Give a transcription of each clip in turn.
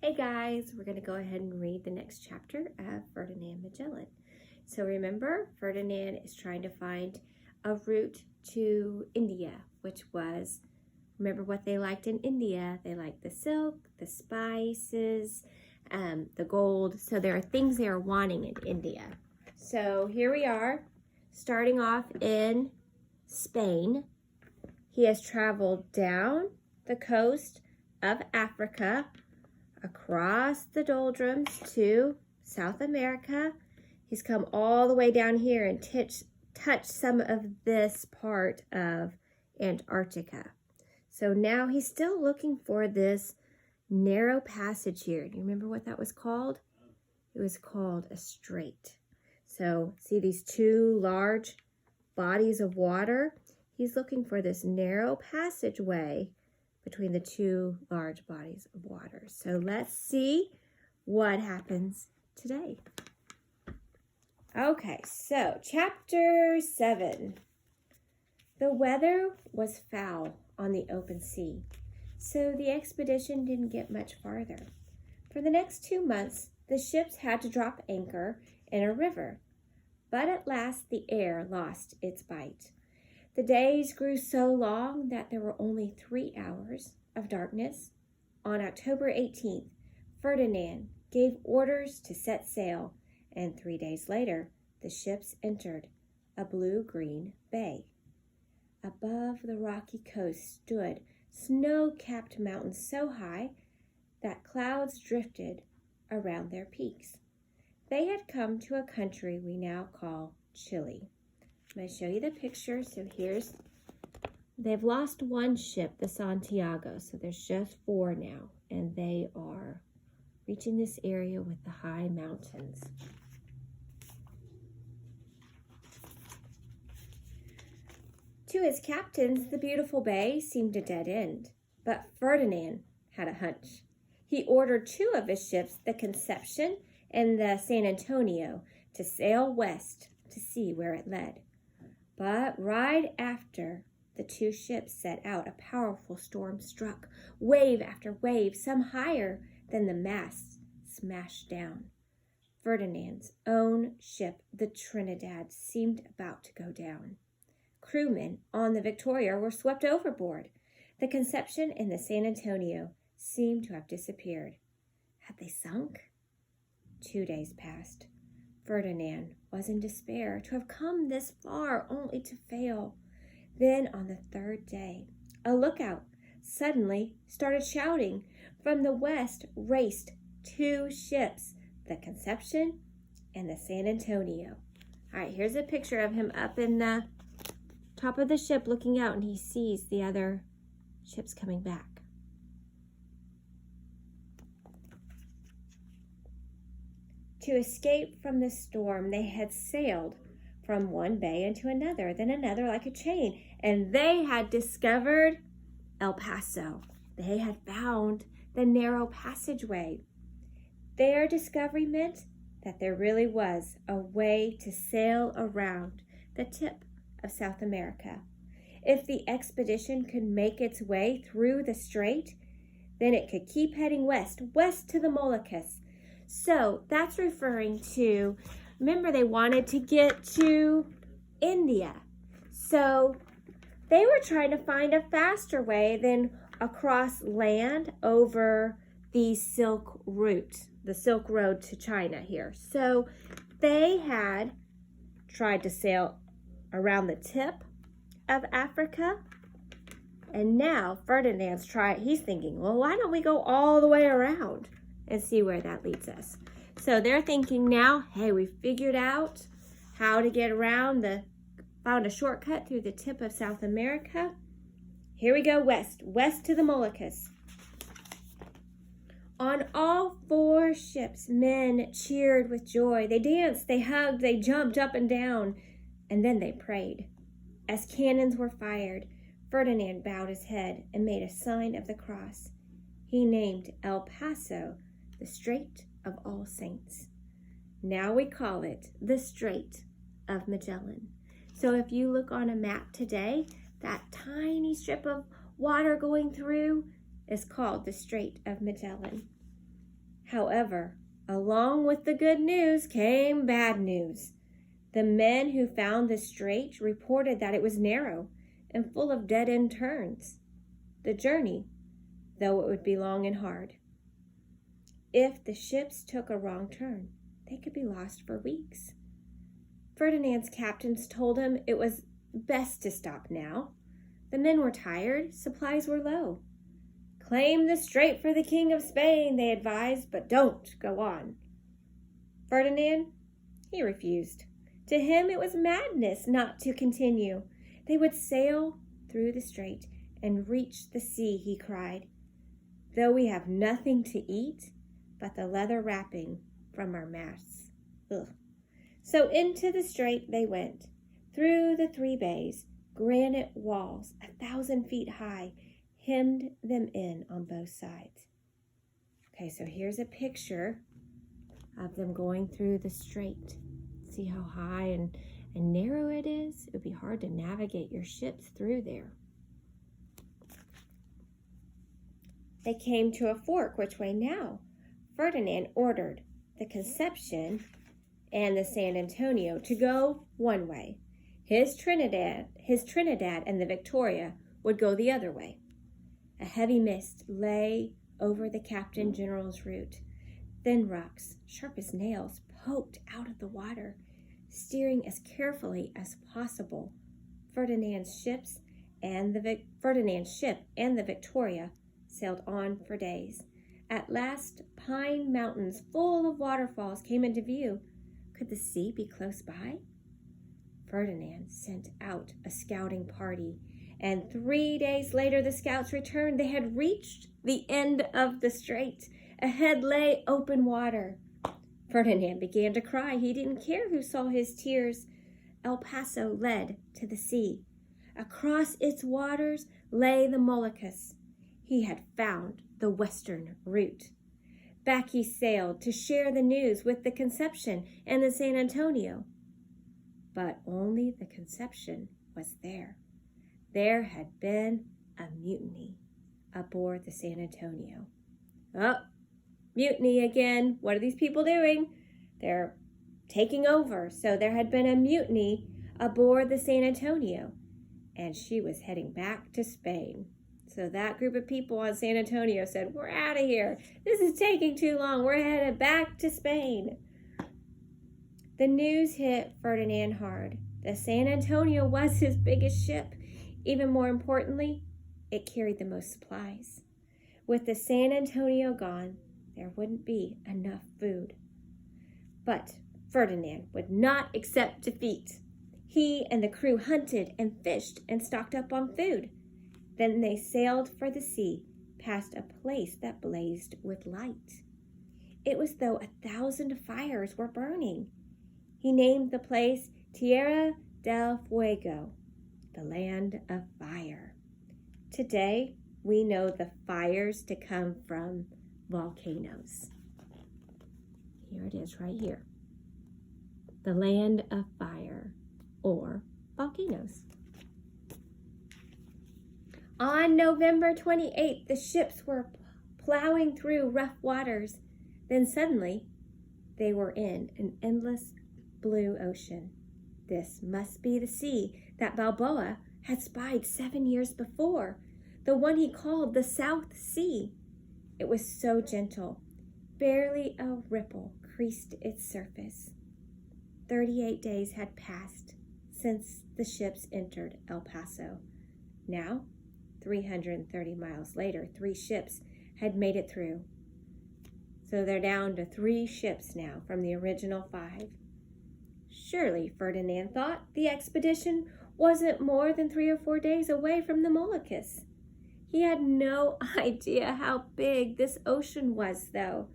Hey guys, we're going to go ahead and read the next chapter of Ferdinand Magellan. So remember, Ferdinand is trying to find a route to India, which was, remember what they liked in India. They liked the silk, the spices, the gold. So there are things they are wanting in India. So here we are, starting off in Spain. He has traveled down the coast of Africa, across the doldrums to South America. He's come all the way down here and touched some of this part of Antarctica. So now he's still looking for this narrow passage here. Do you remember what that was called? It was called a strait. So see these two large bodies of water? He's looking for this narrow passageway between the two large bodies of water. So let's see what happens today. Okay, so chapter 7. The weather was foul on the open sea, so the expedition didn't get much farther. For the next 2 months, the ships had to drop anchor in a river, but at last the air lost its bite. The days grew so long that there were only 3 hours of darkness. On October 18th, Ferdinand gave orders to set sail, and 3 days later, the ships entered a blue-green bay. Above the rocky coast stood snow-capped mountains so high that clouds drifted around their peaks. They had come to a country we now call Chile. I'm going to show you the picture. So they've lost one ship, the Santiago, so there's just 4 now, and they are reaching this area with the high mountains. To his captains, the beautiful bay seemed a dead end, but Ferdinand had a hunch. He ordered 2 of his ships, the Conception and the San Antonio, to sail west to see where it led. But right after the 2 ships set out, a powerful storm struck. Wave after wave, some higher than the masts, smashed down. Ferdinand's own ship, the Trinidad, seemed about to go down. Crewmen on the Victoria were swept overboard. The Conception and the San Antonio seemed to have disappeared. Had they sunk? 2 days passed. Ferdinand was in despair to have come this far only to fail. Then on the 3rd day, a lookout suddenly started shouting. From the west raced 2 ships, the Conception and the San Antonio. All right, here's a picture of him up in the top of the ship looking out, and he sees the other ships coming back. To escape from the storm, they had sailed from one bay into another, then another like a chain, and they had discovered El Paso. They had found the narrow passageway. Their discovery meant that there really was a way to sail around the tip of South America. If the expedition could make its way through the strait, then it could keep heading west to the Moluccas. So that's referring to, remember they wanted to get to India. So they were trying to find a faster way than across land over the Silk Route, the Silk Road to China here. So they had tried to sail around the tip of Africa. And now Ferdinand's he's thinking, well, why don't we go all the way around and see where that leads us? So they're thinking now, hey, we figured out how to get around found a shortcut through the tip of South America. Here we go west to the Moluccas. On all 4 ships, men cheered with joy. They danced, they hugged, they jumped up and down, and then they prayed. As cannons were fired, Ferdinand bowed his head and made a sign of the cross. He named El Paso the Strait of All Saints. Now we call it the Strait of Magellan. So if you look on a map today, that tiny strip of water going through is called the Strait of Magellan. However, along with the good news came bad news. The men who found the strait reported that it was narrow and full of dead-end turns. The journey, though it would be long and hard. If the ships took a wrong turn, they could be lost for weeks. Ferdinand's captains told him it was best to stop now. The men were tired, supplies were low. Claim the strait for the King of Spain, they advised, but don't go on. Ferdinand, he refused. To him it was madness not to continue. They would sail through the strait and reach the sea, he cried, though we have nothing to eat but the leather wrapping from our masts. Ugh. So into the strait they went, through the 3 bays. Granite walls, 1,000 feet high, hemmed them in on both sides. Okay, so here's a picture of them going through the strait. See how high and narrow it is? It would be hard to navigate your ships through there. They came to a fork. Which way now? Ferdinand ordered the Conception and the San Antonio to go one way. His Trinidad and the Victoria would go the other way. A heavy mist lay over the Captain General's route. Thin rocks, sharp as nails, poked out of the water. Steering as carefully as possible, Ferdinand's ship and the Victoria sailed on for days. At last, pine mountains full of waterfalls came into view. Could the sea be close by? Ferdinand sent out a scouting party, and 3 days later the scouts returned. They had reached the end of the strait. Ahead lay open water. Ferdinand began to cry. He didn't care who saw his tears. El Paso led to the sea. Across its waters lay the Moluccas. He had found the western route. Back he sailed to share the news with the Conception and the San Antonio. But only the Conception was there. There had been a mutiny aboard the San Antonio. Oh, mutiny again. What are these people doing? They're taking over. So there had been a mutiny aboard the San Antonio, and she was heading back to Spain. So that group of people on San Antonio said, "We're out of here. This is taking too long. We're headed back to Spain." The news hit Ferdinand hard. The San Antonio was his biggest ship. Even more importantly, it carried the most supplies. With the San Antonio gone, there wouldn't be enough food. But Ferdinand would not accept defeat. He and the crew hunted and fished and stocked up on food. Then they sailed for the sea, past a place that blazed with light. It was though 1,000 fires were burning. He named the place Tierra del Fuego, the land of fire. Today, we know the fires to come from volcanoes. Here it is right here. The land of fire, or volcanoes. On November 28th, the ships were plowing through rough waters. Then suddenly, they were in an endless blue ocean. This must be the sea that Balboa had spied 7 years before, the one he called the South Sea. It was so gentle, barely a ripple creased its surface. 38 days had passed since the ships entered El Paso. Now, 330 miles later, 3 ships had made it through. So they're down to 3 ships now from the original 5. Surely, Ferdinand thought, the expedition wasn't more than 3 or 4 days away from the Moluccas. He had no idea how big this ocean was, though.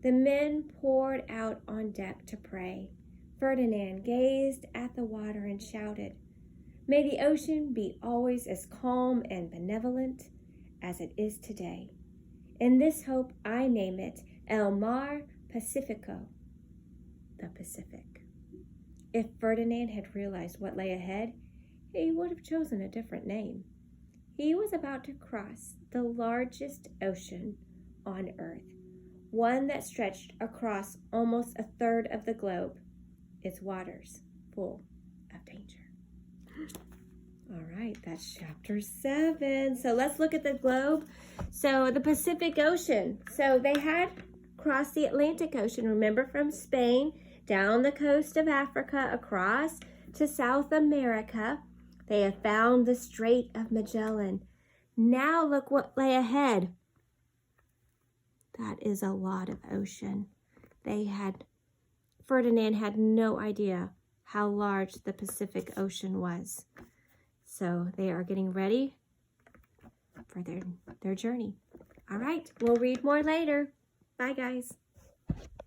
The men poured out on deck to pray. Ferdinand gazed at the water and shouted, "May the ocean be always as calm and benevolent as it is today. In this hope I name it El Mar Pacifico, the Pacific." If Ferdinand had realized what lay ahead, he would have chosen a different name. He was about to cross the largest ocean on earth, one that stretched across almost a third of the globe, its waters full of danger. All right, that's chapter 7. So let's look at the globe. So the Pacific Ocean. So they had crossed the Atlantic Ocean, remember, from Spain, down the coast of Africa, across to South America. They have found the Strait of Magellan. Now look what lay ahead. That is a lot of ocean. Ferdinand had no idea how large the Pacific Ocean was. So they are getting ready for their journey. All right, we'll read more later. Bye, guys.